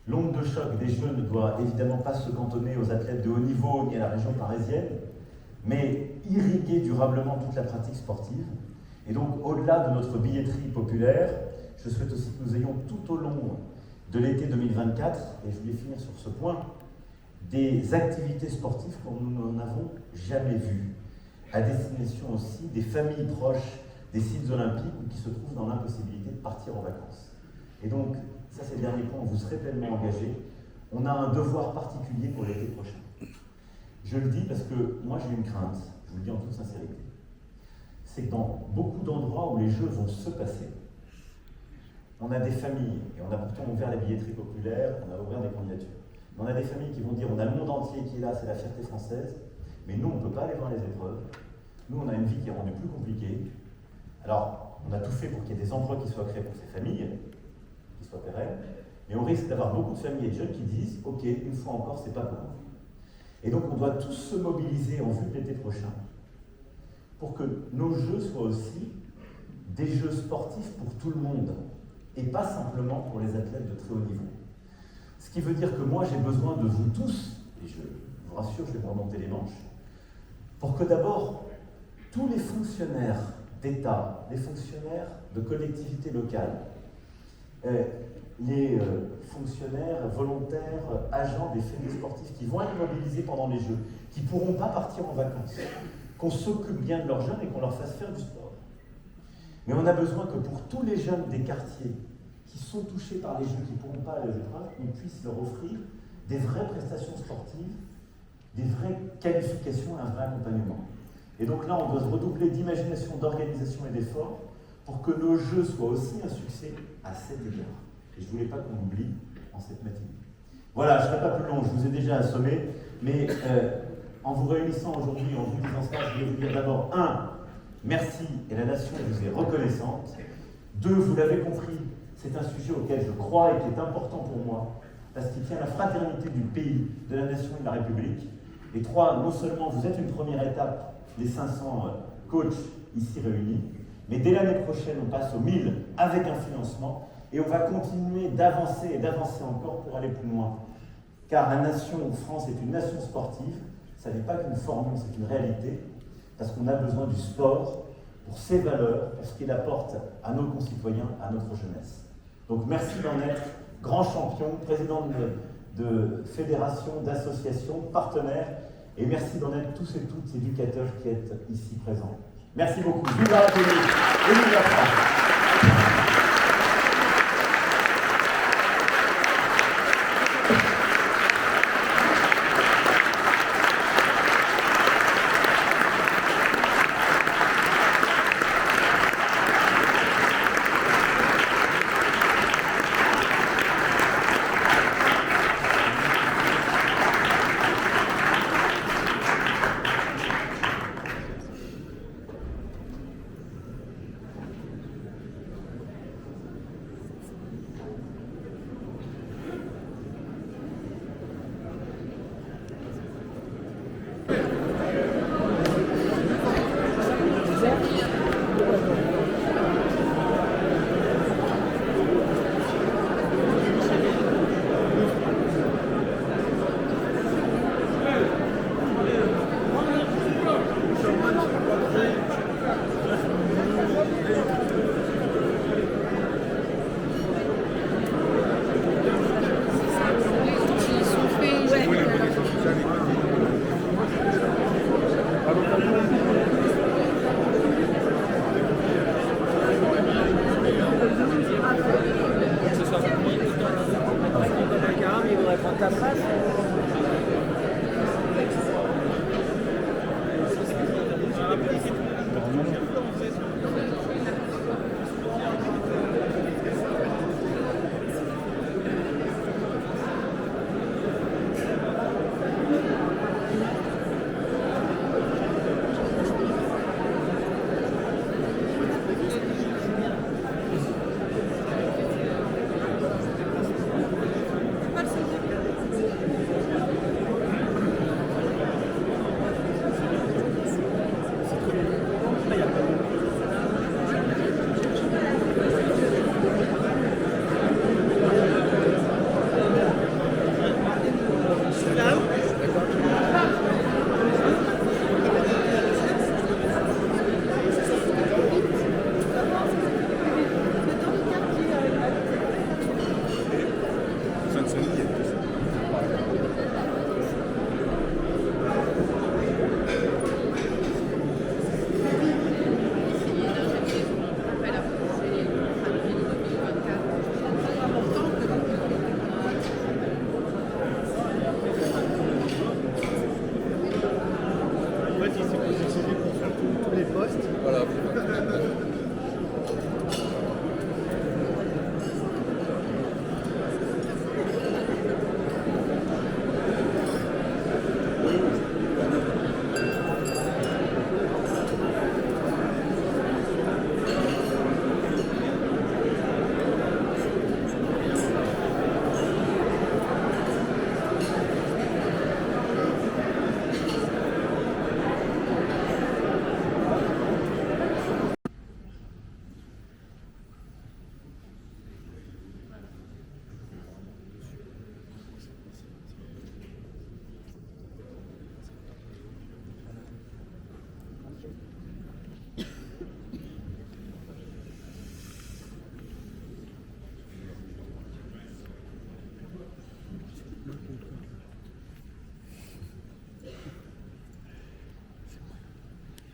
L'onde de choc des Jeux ne doit évidemment pas se cantonner aux athlètes de haut niveau ni à la région parisienne, mais irriguer durablement toute la pratique sportive. Et donc, au-delà de notre billetterie populaire, je souhaite aussi que nous ayons tout au long de l'été 2024, et je voulais finir sur ce point, des activités sportives comme nous n'en avons jamais vues, à destination aussi des familles proches des sites olympiques ou qui se trouvent dans l'impossibilité de partir en vacances. Et donc, ça c'est le dernier point où vous serez pleinement engagés. On a un devoir particulier pour l'été prochain. Je le dis parce que moi j'ai une crainte, je vous le dis en toute sincérité. C'est que dans beaucoup d'endroits où les Jeux vont se passer, on a des familles, et on a pourtant ouvert la billetterie populaire, on a ouvert des candidatures, mais on a des familles qui vont dire on a le monde entier qui est là, c'est la fierté française, mais nous on ne peut pas aller voir les épreuves, nous on a une vie qui est rendue plus compliquée. Alors on a tout fait pour qu'il y ait des emplois qui soient créés pour ces familles, qui soient pérennes, mais on risque d'avoir beaucoup de familles et de jeunes qui disent ok, une fois encore, c'est pas pour nous. Et donc on doit tous se mobiliser en vue de l'été prochain pour que nos jeux soient aussi des jeux sportifs pour tout le monde et pas simplement pour les athlètes de très haut niveau. Ce qui veut dire que moi j'ai besoin de vous tous, et je vous rassure, je vais me remonter les manches, pour que d'abord tous les fonctionnaires d'État, les fonctionnaires de collectivités locales, les fonctionnaires, volontaires, agents des fédés sportifs qui vont être mobilisés pendant les Jeux, qui ne pourront pas partir en vacances, qu'on s'occupe bien de leurs jeunes et qu'on leur fasse faire du sport. Mais on a besoin que pour tous les jeunes des quartiers qui sont touchés par les jeux, qui ne pourront pas aller aux épreuves, on puisse leur offrir des vraies prestations sportives, des vraies qualifications et un vrai accompagnement. Et donc là, on doit se redoubler d'imagination, d'organisation et d'efforts pour que nos jeux soient aussi un succès à cet égard. Et je ne voulais pas qu'on l'oublie en cette matinée. Voilà, je ne serai pas plus long, je vous ai déjà assommé, mais en vous réunissant aujourd'hui, en vous disant ça, je voulais vous dire d'abord, 1, merci et la nation vous est reconnaissante. 2, vous l'avez compris, c'est un sujet auquel je crois et qui est important pour moi, parce qu'il tient la fraternité du pays, de la nation et de la République. Et 3, non seulement vous êtes une première étape, les 500 coachs ici réunis, mais dès l'année prochaine, on passe aux 1000 avec un financement, et on va continuer d'avancer et d'avancer encore pour aller plus loin. Car la nation France est une nation sportive, ça n'est pas qu'une formule, c'est une réalité, parce qu'on a besoin du sport pour ses valeurs, pour ce qu'il apporte à nos concitoyens, à notre jeunesse. Donc merci d'en être grand champion, président de fédération, d'association, partenaire, et merci d'en être tous et toutes éducateurs qui êtes ici présents. Merci beaucoup. Vive la République et vive la France.